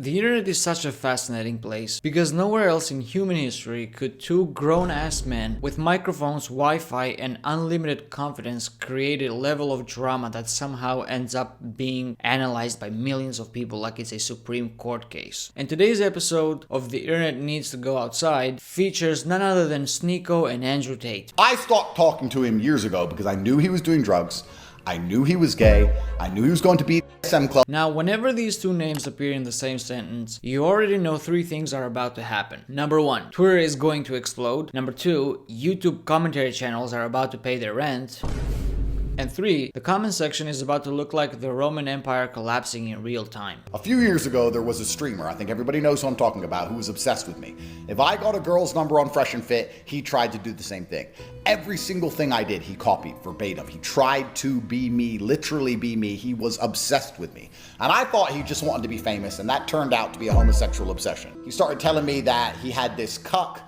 The internet is such a fascinating place because nowhere else in human history could two grown-ass men with microphones, Wi-Fi, and unlimited confidence create a level of drama that somehow ends up being analyzed by millions of people like it's a Supreme Court case. And today's episode of The Internet Needs to Go Outside features none other than Sneako and Andrew Tate. I stopped talking to him years ago because I knew he was doing drugs. I knew he was gay. I knew he was going to be SM Club. Now, whenever these two names appear in the same sentence, you already know three things are about to happen. Number one, Twitter is going to explode. Number two, YouTube commentary channels are about to pay their rent. And three, the comment section is about to look like the Roman Empire collapsing in real time. A few years ago, there was a streamer, I think everybody knows who I'm talking about, who was obsessed with me. If I got a girl's number on Fresh and Fit, he tried to do the same thing. Every single thing I did, he copied verbatim. He tried to be me, literally be me. He was obsessed with me. And I thought he just wanted to be famous, and that turned out to be a homosexual obsession. He started telling me that he had this cuck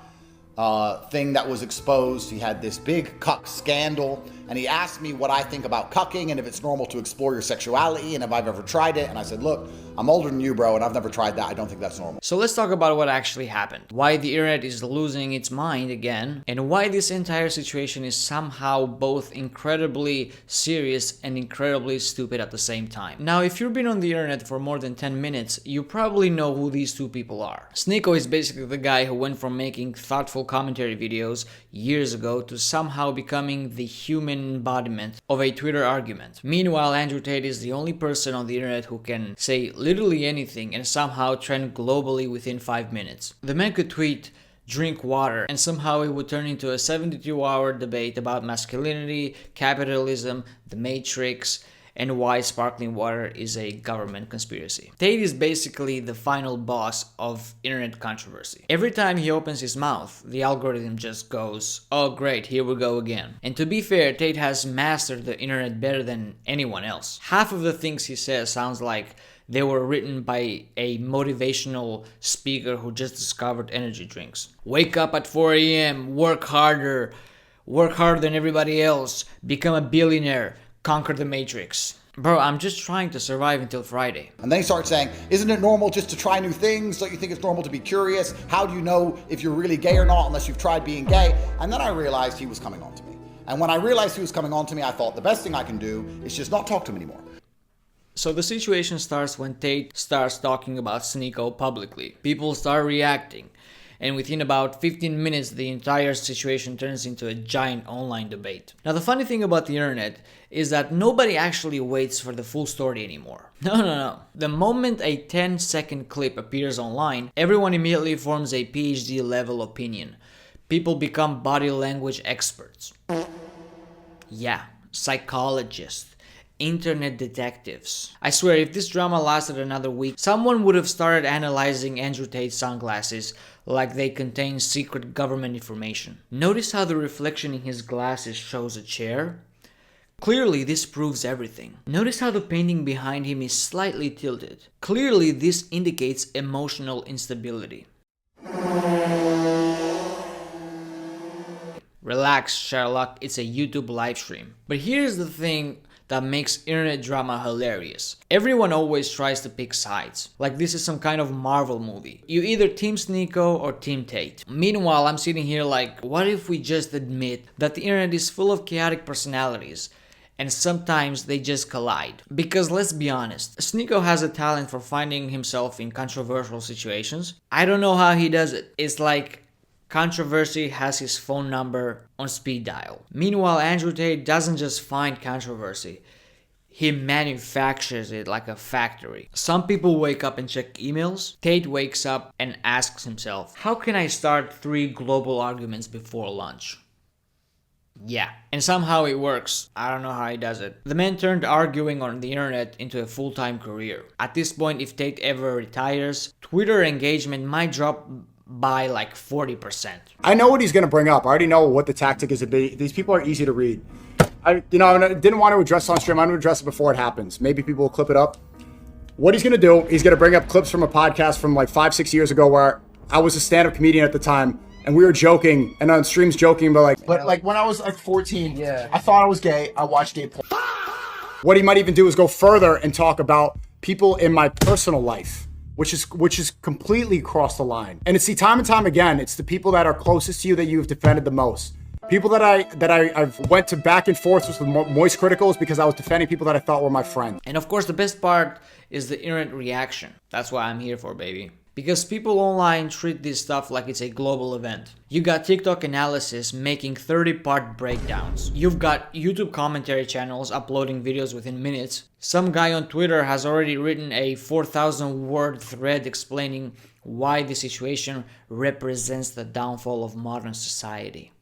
thing that was exposed. He had this big cuck scandal, and he asked me what I think about cucking and if it's normal to explore your sexuality and if I've ever tried it. And I said, look, I'm older than you, bro, and I've never tried that. I don't think that's normal. So let's talk about what actually happened, why the internet is losing its mind again, and why this entire situation is somehow both incredibly serious and incredibly stupid at the same time. Now, if you've been on the internet for more than 10 minutes, you probably know who these two people are. Sneako is basically the guy who went from making thoughtful commentary videos years ago to somehow becoming the human embodiment of a Twitter argument. Meanwhile, Andrew Tate is the only person on the internet who can say literally anything and somehow trend globally within 5 minutes. The man could tweet, "Drink water," and somehow it would turn into a 72-hour debate about masculinity, capitalism, the Matrix, and why sparkling water is a government conspiracy. Tate is basically the final boss of internet controversy. Every time he opens his mouth, the algorithm just goes, "Oh great, here we go again." And to be fair, Tate has mastered the internet better than anyone else. Half of the things he says sounds like they were written by a motivational speaker who just discovered energy drinks. Wake up at 4 a.m., work harder than everybody else, become a billionaire, conquer the Matrix. Bro, I'm just trying to survive until Friday. And then he starts saying, isn't it normal just to try new things? Don't you think it's normal to be curious? How do you know if you're really gay or not unless you've tried being gay? And then I realized he was coming on to me. And when I realized he was coming on to me, I thought the best thing I can do is just not talk to him anymore. So the situation starts when Tate starts talking about Sneako publicly. People start reacting. And within about 15 minutes, the entire situation turns into a giant online debate. Now, the funny thing about the internet is that nobody actually waits for the full story anymore. No. The moment a 10-second clip appears online, everyone immediately forms a PhD level opinion. People become body language experts. Yeah, psychologists. Internet detectives. I swear, if this drama lasted another week, someone would have started analyzing Andrew Tate's sunglasses like they contain secret government information. Notice how the reflection in his glasses shows a chair? Clearly, this proves everything. Notice how the painting behind him is slightly tilted. Clearly, this indicates emotional instability. Relax, Sherlock, it's a YouTube livestream. But here's the thing that makes internet drama hilarious. Everyone always tries to pick sides, like this is some kind of Marvel movie. You either team Sneako or team Tate. Meanwhile, I'm sitting here like, what if we just admit that the internet is full of chaotic personalities and sometimes they just collide? Because let's be honest, Sneako has a talent for finding himself in controversial situations. I don't know how he does it. It's like controversy has his phone number on speed dial. Meanwhile, Andrew Tate doesn't just find controversy, he manufactures it like a factory. Some people wake up and check emails. Tate wakes up and asks himself, how can I start 3 global arguments before lunch? Yeah, and somehow it works. I don't know how he does it. The man turned arguing on the internet into a full-time career. At this point, if Tate ever retires, Twitter engagement might drop by like 40%. I know what he's going to bring up. I already know what the tactic is to be. These people are easy to read. I didn't want to address it on stream. I'm going to address it before it happens. Maybe people will clip it up. What he's going to do, he's going to bring up clips from a podcast from like 5-6 years ago where I was a stand-up comedian at the time and we were joking and on streams joking, but like when I was like 14, yeah, I thought I was gay. I watched gay porn. What he might even do is go further and talk about people in my personal life which is completely crossed the line. And it's time and time again, it's the people that are closest to you that you've defended the most. People that I've went to back and forth with moist criticals because I was defending people that I thought were my friends. And of course, the best part is the internet reaction. That's what I'm here for, baby. Because people online treat this stuff like it's a global event. You got TikTok analysis making 30-part breakdowns. You've got YouTube commentary channels uploading videos within minutes. Some guy on Twitter has already written a 4,000-word thread explaining why the situation represents the downfall of modern society.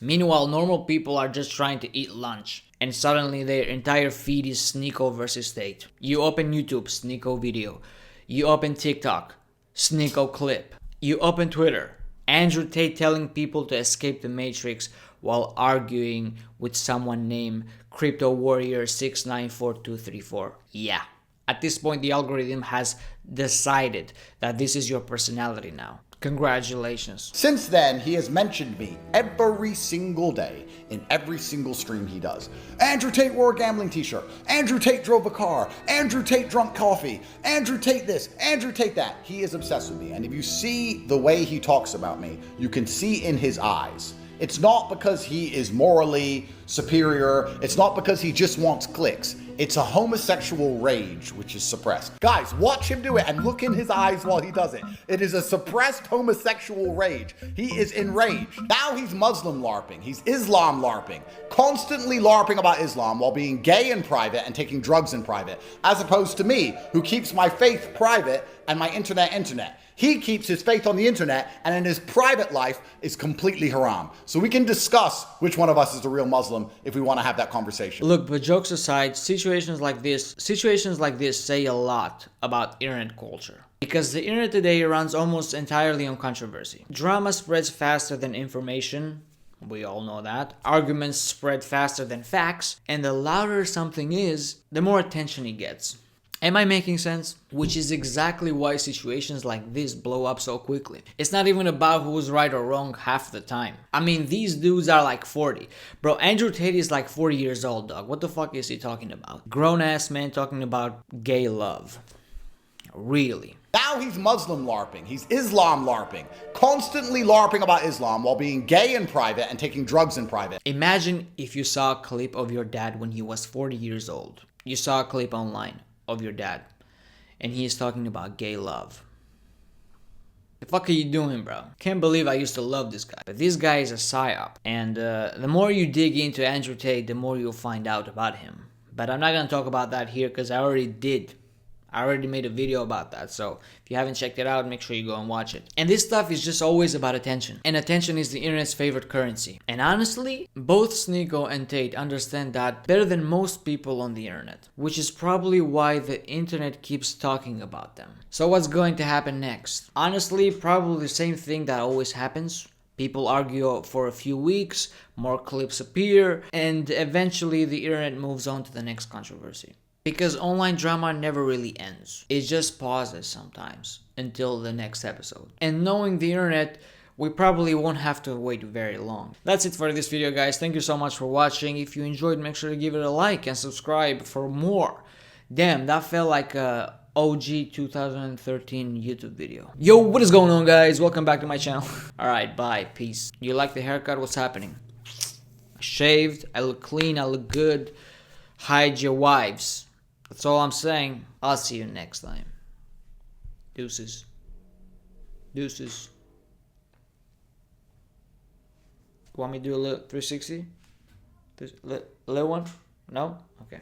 Meanwhile, normal people are just trying to eat lunch, and suddenly their entire feed is Sneako versus Tate. You open YouTube, Sneako video. You open TikTok, Sneako clip. You open Twitter, Andrew Tate telling people to escape the Matrix while arguing with someone named Crypto Warrior 694234. Yeah. At this point, the algorithm has decided that this is your personality now. Congratulations. Since then, he has mentioned me every single day in every single stream he does. Andrew Tate wore a gambling t-shirt. Andrew Tate drove a car. Andrew Tate drunk coffee. Andrew Tate this. Andrew Tate that. He is obsessed with me. And if you see the way he talks about me, you can see in his eyes. It's not because he is morally superior. It's not because he just wants clicks. It's a homosexual rage which is suppressed. Guys, watch him do it and look in his eyes while he does it. It is a suppressed homosexual rage. He is enraged. Now he's Muslim LARPing. He's Islam LARPing. Constantly LARPing about Islam while being gay in private and taking drugs in private. As opposed to me, who keeps my faith private and my internet. He keeps his faith on the internet, and in his private life is completely haram. So we can discuss which one of us is the real Muslim if we want to have that conversation. Look, but jokes aside, situations like this say a lot about internet culture. Because the internet today runs almost entirely on controversy. Drama spreads faster than information. We all know that. Arguments spread faster than facts. And the louder something is, the more attention it gets. Am I making sense? Which is exactly why situations like this blow up so quickly. It's not even about who's right or wrong half the time. I mean, these dudes are like 40. Bro, Andrew Tate is like 40 years old, dog. What the fuck is he talking about? Grown-ass man talking about gay love. Really? Now he's Muslim LARPing. He's Islam LARPing. Constantly LARPing about Islam while being gay in private and taking drugs in private. Imagine if you saw a clip of your dad when he was 40 years old. You saw a clip online of your dad, and he is talking about gay love. The fuck are you doing, bro? Can't believe I used to love this guy. But this guy is a psyop, and the more you dig into Andrew Tate, the more you'll find out about him. But I'm not gonna talk about that here because I already did. I already made a video about that, so if you haven't checked it out, make sure you go and watch it. And this stuff is just always about attention. And attention is the internet's favorite currency. And honestly, both Sneako and Tate understand that better than most people on the internet. Which is probably why the internet keeps talking about them. So what's going to happen next? Honestly, probably the same thing that always happens. People argue for a few weeks, more clips appear, and eventually the internet moves on to the next controversy. Because online drama never really ends. It just pauses sometimes until the next episode. And knowing the internet, we probably won't have to wait very long. That's it for this video, guys. Thank you so much for watching. If you enjoyed, make sure to give it a like and subscribe for more. Damn, that felt like a OG 2013 YouTube video. Yo, what is going on, guys? Welcome back to my channel. Alright, bye. Peace. You like the haircut? What's happening? I shaved. I look clean. I look good. Hide your wives. That's all I'm saying. I'll see you next time. Deuces. Deuces. Want me to do a little 360? A little one? No? Okay.